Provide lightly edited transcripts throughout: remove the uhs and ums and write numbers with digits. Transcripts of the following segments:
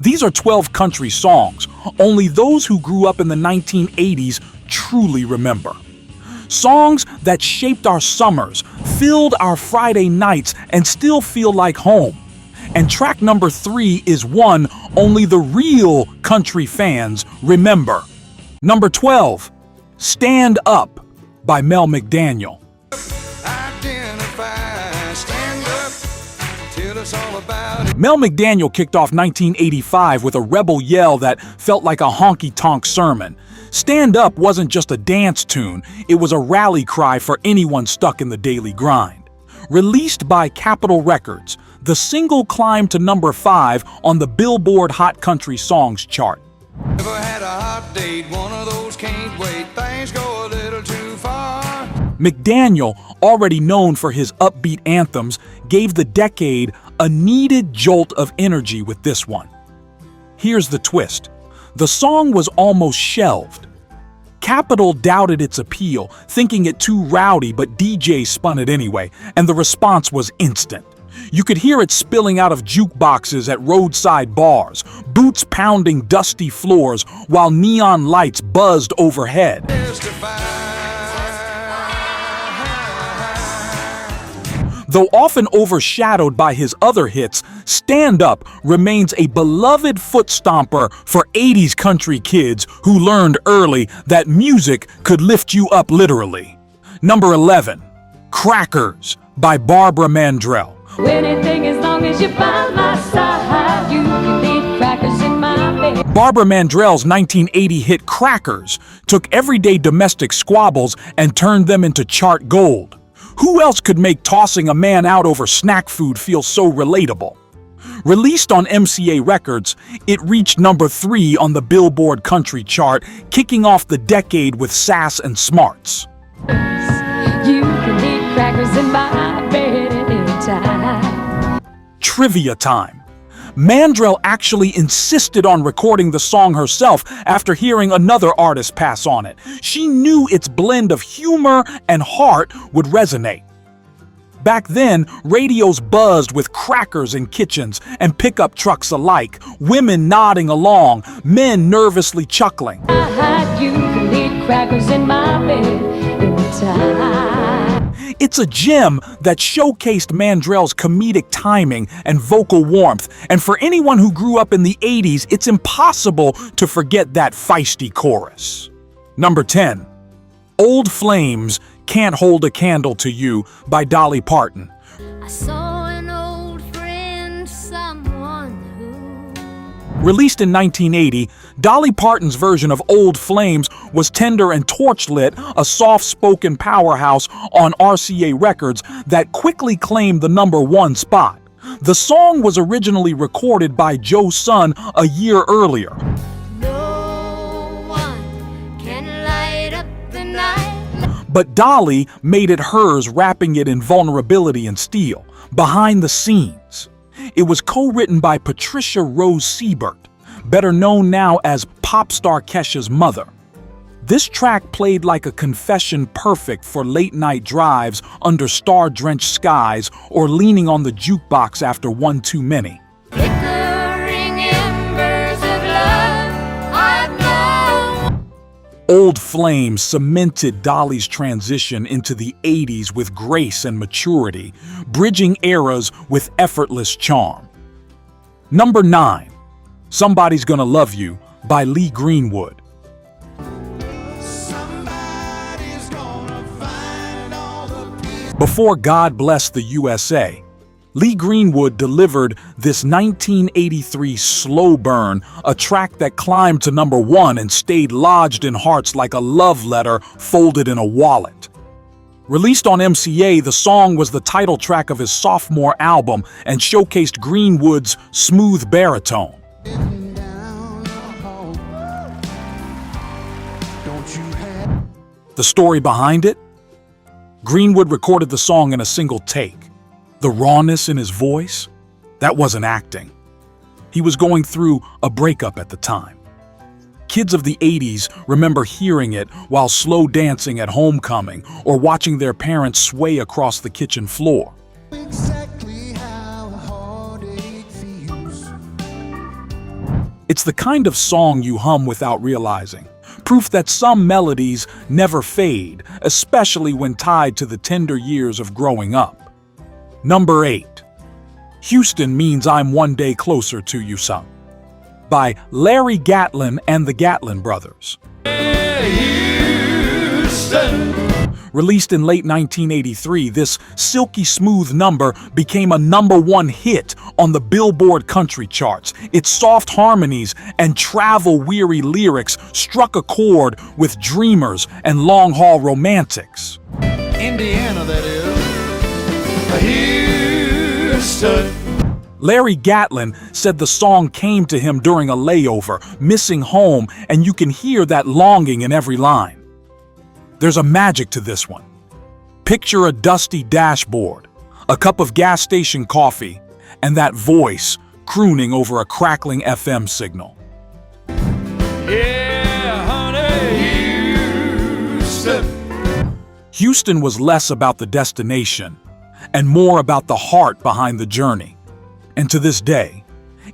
These are 12 country songs. Only those who grew up in the 1980s truly remember. Songs that shaped our summers, filled our Friday nights, and still feel like home. And track number 3 is one only the real country fans remember. Number 12, Stand Up by Mel McDaniel. Mel McDaniel kicked off 1985 with a rebel yell that felt like a honky-tonk sermon. Stand Up wasn't just a dance tune, it was a rally cry for anyone stuck in the daily grind. Released by Capitol Records, the single climbed to number 5 on the Billboard Hot Country Songs chart. Never had a hot date, one of those can't wait, things go a little too far. McDaniel, already known for his upbeat anthems, gave the decade a needed jolt of energy with this one. Here's the twist. The song was almost shelved. Capitol doubted its appeal, thinking it too rowdy, but DJs spun it anyway, and the response was instant. You could hear it spilling out of jukeboxes at roadside bars, boots pounding dusty floors while neon lights buzzed overhead. Though often overshadowed by his other hits, Stand Up remains a beloved foot stomper for 80s country kids who learned early that music could lift you up literally. Number 11, Crackers by Barbara Mandrell. Anything as long as you're by my side, you can leave crackers in my bed. Barbara Mandrell's 1980 hit Crackers took everyday domestic squabbles and turned them into chart gold. Who else could make tossing a man out over snack food feel so relatable? Released on MCA Records, it reached number 3 on the Billboard Country chart, kicking off the decade with sass and smarts. You can leave crackers in my bed anytime. Trivia time. Mandrell actually insisted on recording the song herself after hearing another artist pass on it. She knew its blend of humor and heart would resonate. Back then, radios buzzed with crackers in kitchens and pickup trucks alike, women nodding along, men nervously chuckling. You can leave crackers in my bed anytime. It's a gem that showcased Mandrell's comedic timing and vocal warmth, and for anyone who grew up in the 80s, it's impossible to forget that feisty chorus. Number 10, Old Flames, Can't Hold a Candle to You by Dolly Parton. I saw an old friend, someone who... Released in 1980, Dolly Parton's version of Old Flames was tender and torch-lit, a soft-spoken powerhouse on RCA Records that quickly claimed the number 1 spot. The song was originally recorded by Joe Sun a year earlier. No one can light up the night. But Dolly made it hers, wrapping it in vulnerability and steel, behind the scenes. It was co-written by Patricia Rose Siebert, better known now as pop star Kesha's mother. This track played like a confession perfect for late-night drives under star-drenched skies or leaning on the jukebox after one too many. Flickering embers of love, I've known. Old Flames cemented Dolly's transition into the 80s with grace and maturity, bridging eras with effortless charm. Number 9, Somebody's Gonna Love You by Lee Greenwood. Before God Bless the USA, Lee Greenwood delivered this 1983 slow burn, a track that climbed to number 1 and stayed lodged in hearts like a love letter folded in a wallet. Released on MCA, the song was the title track of his sophomore album and showcased Greenwood's smooth baritone. The story behind it? Greenwood recorded the song in a single take. The rawness in his voice? That wasn't acting. He was going through a breakup at the time. Kids of the 80s remember hearing it while slow dancing at homecoming or watching their parents sway across the kitchen floor. It's the kind of song you hum without realizing. Proof that some melodies never fade, especially when tied to the tender years of growing up. Number 8. Houston Means I'm One Day Closer to You Some, by Larry Gatlin and the Gatlin Brothers. Houston. Released in late 1983, this silky smooth number became a #1 hit on the Billboard country charts. Its soft harmonies and travel-weary lyrics struck a chord with dreamers and long-haul romantics. Indiana, that is. Houston. Larry Gatlin said the song came to him during a layover, missing home, and you can hear that longing in every line. There's a magic to this one. Picture a dusty dashboard, a cup of gas station coffee, and that voice crooning over a crackling FM signal. Yeah, honey, Houston. Houston was less about the destination and more about the heart behind the journey. And to this day,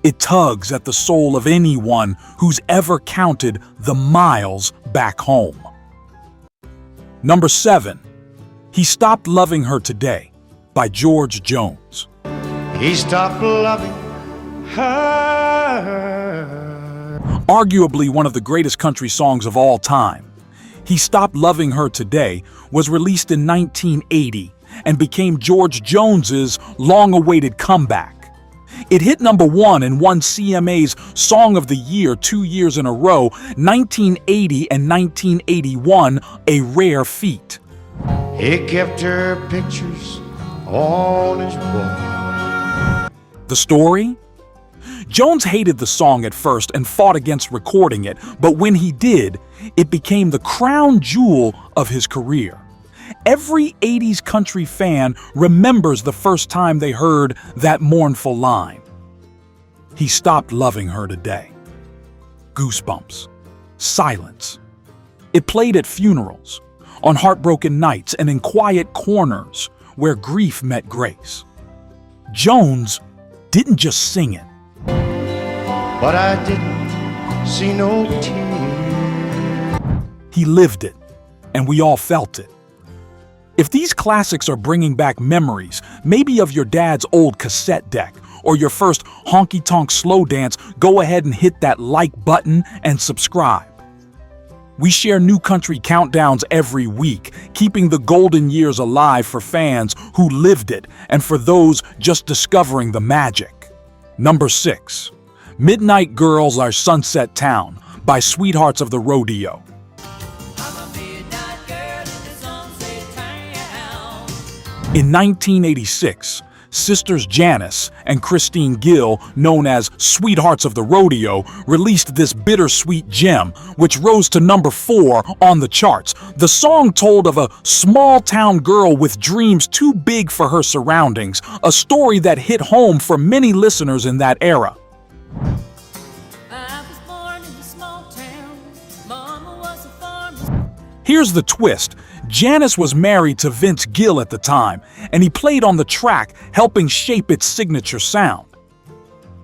it tugs at the soul of anyone who's ever counted the miles back home. Number 7. He Stopped Loving Her Today, by George Jones. He stopped loving her. Arguably one of the greatest country songs of all time, He Stopped Loving Her Today was released in 1980 and became George Jones's long-awaited comeback. It hit #1 and won CMA's Song of the Year 2 years in a row, 1980 and 1981, a rare feat. He kept her pictures on his wall. The story? Jones hated the song at first and fought against recording it, but when he did, it became the crown jewel of his career. Every 80s country fan remembers the first time they heard that mournful line. He stopped loving her today. Goosebumps. Silence. It played at funerals, on heartbroken nights, and in quiet corners where grief met grace. Jones didn't just sing it. But I didn't see no tears. He lived it, and we all felt it. If these classics are bringing back memories, maybe of your dad's old cassette deck or your first honky-tonk slow dance, go ahead and hit that like button and subscribe. We share new country countdowns every week, keeping the golden years alive for fans who lived it and for those just discovering the magic. Number 6. Midnight Girls Are Sunset Town, by Sweethearts of the Rodeo. In 1986, sisters Janice and Christine Gill, known as Sweethearts of the Rodeo, released this bittersweet gem, which rose to number 4 on the charts. The song told of a small-town girl with dreams too big for her surroundings, a story that hit home for many listeners in that era. I was born in a small town. Mama was a farmer. Here's the twist. Janice was married to Vince Gill at the time, and he played on the track, helping shape its signature sound.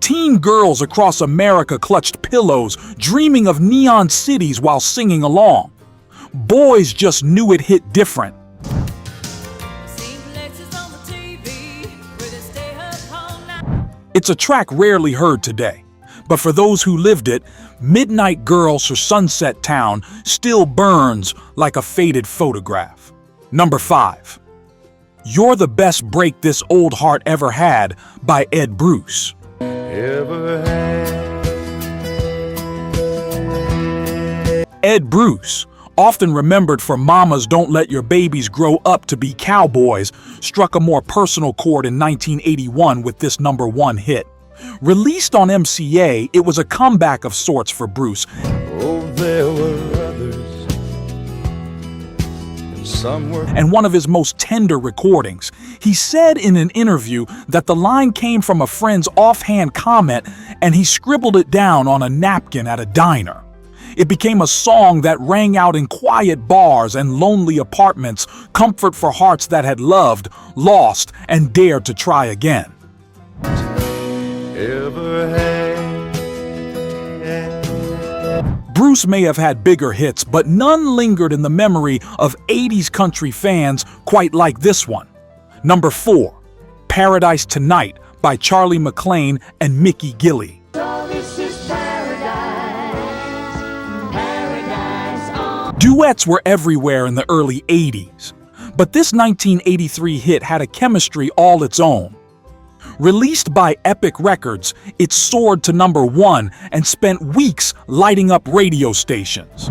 Teen girls across America clutched pillows, dreaming of neon cities while singing along. Boys just knew it hit different. It's a track rarely heard today, but for those who lived it, Midnight Girls or Sunset Town still burns like a faded photograph. Number 5. You're the Best Break This Old Heart Ever Had, by Ed Bruce. Ever had. Ed Bruce, often remembered for Mamas Don't Let Your Babies Grow Up to Be Cowboys, struck a more personal chord in 1981 with this #1 hit. Released on MCA, it was a comeback of sorts for Bruce. Oh, there were others, and some were. And one of his most tender recordings. He said in an interview that the line came from a friend's offhand comment and he scribbled it down on a napkin at a diner. It became a song that rang out in quiet bars and lonely apartments, comfort for hearts that had loved, lost, and dared to try again. Ever had, Bruce may have had bigger hits, but none lingered in the memory of 80s country fans quite like this one. Number 4, Paradise Tonight by Charly McClain and Mickey Gilley. So this is paradise, paradise on. Duets were everywhere in the early 80s, but this 1983 hit had a chemistry all its own. Released by Epic Records, it soared to number 1 and spent weeks lighting up radio stations.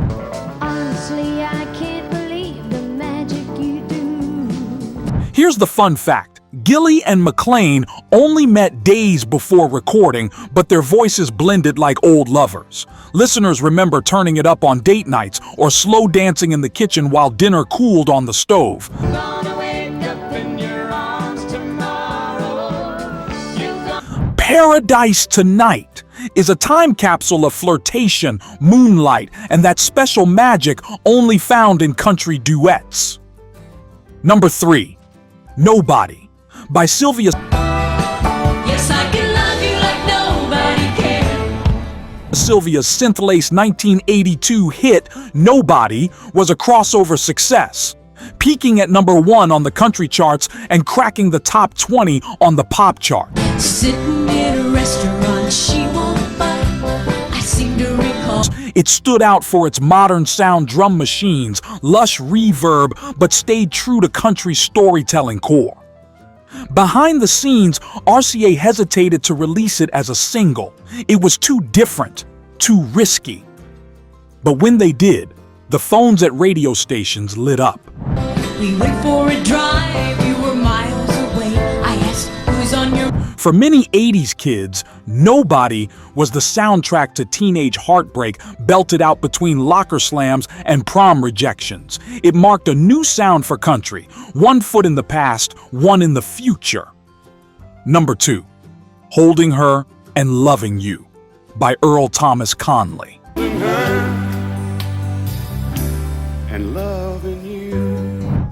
Honestly, I can't believe the magic you do. Here's the fun fact. Gilley and McClain only met days before recording, but their voices blended like old lovers. Listeners remember turning it up on date nights or slow dancing in the kitchen while dinner cooled on the stove. Gonna wake up in your arms tomorrow. Paradise Tonight is a time capsule of flirtation, moonlight, and that special magic only found in country duets. Number 3, Nobody by Sylvia. Yes, I can love you like nobody can. Sylvia's synth-laced 1982 hit, Nobody, was a crossover success, peaking at number 1 on the country charts and cracking the top 20 on the pop chart. Sitting in a restaurant, she won't bite. I seem to recall. It stood out for its modern sound drum machines, lush reverb, but stayed true to country's storytelling core. Behind the scenes, RCA hesitated to release it as a single. It was too different, too risky. But when they did, the phones at radio stations lit up. We went for a drive, you were miles away. I asked, who's on your... For many 80s kids, Nobody was the soundtrack to teenage heartbreak belted out between locker slams and prom rejections. It marked a new sound for country, one foot in the past, one in the future. Number 2, Holding Her and Loving You by Earl Thomas Conley. And loving you.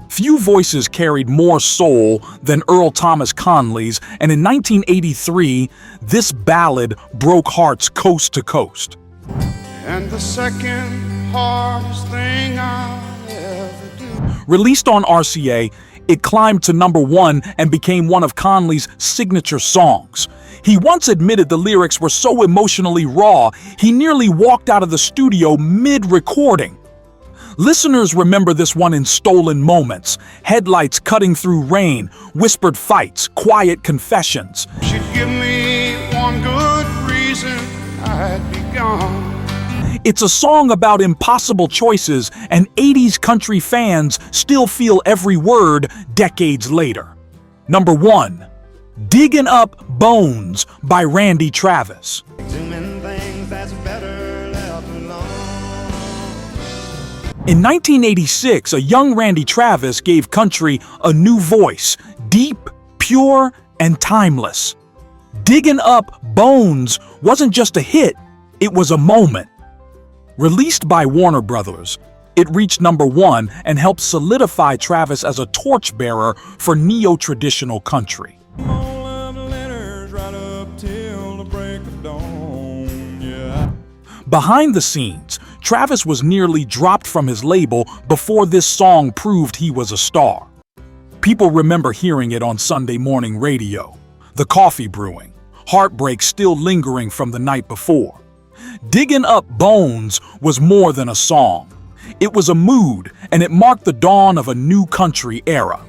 Few voices carried more soul than Earl Thomas Conley's, and in 1983, this ballad broke hearts coast to coast. And the second hardest thing I'll ever do. Released on RCA, it climbed to number 1 and became one of Conley's signature songs. He once admitted the lyrics were so emotionally raw, he nearly walked out of the studio mid-recording. Listeners remember this one in stolen moments, headlights cutting through rain, whispered fights, quiet confessions. She'd give me one good reason I'd be gone. It's a song about impossible choices, and 80s country fans still feel every word decades later. Number 1, Diggin' Up Bones by Randy Travis. Doing things that's better left alone. In 1986, a young Randy Travis gave country a new voice, deep, pure, and timeless. Diggin' Up Bones wasn't just a hit, it was a moment. Released by Warner Brothers, it reached number 1 and helped solidify Travis as a torchbearer for neo-traditional country. Behind the scenes, Travis was nearly dropped from his label before this song proved he was a star. People remember hearing it on Sunday morning radio, the coffee brewing, heartbreak still lingering from the night before. Diggin' Up Bones was more than a song. It was a mood, and it marked the dawn of a new country era.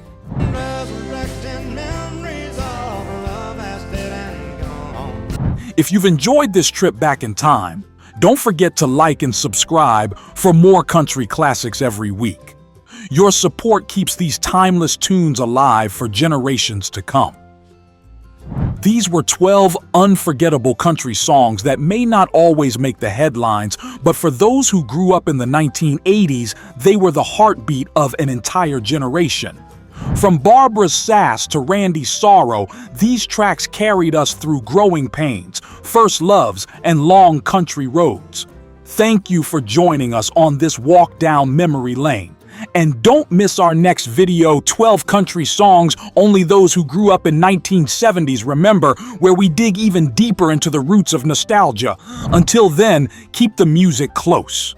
If you've enjoyed this trip back in time, don't forget to like and subscribe for more country classics every week. Your support keeps these timeless tunes alive for generations to come. These were 12 unforgettable country songs that may not always make the headlines, but for those who grew up in the 1980s, they were the heartbeat of an entire generation. From Barbara's sass to Randy's sorrow, these tracks carried us through growing pains, first loves, and long country roads. Thank you for joining us on this walk down memory lane. And don't miss our next video, 12 country songs only those who grew up in 1970s remember, where we dig even deeper into the roots of nostalgia. Until then, keep the music close.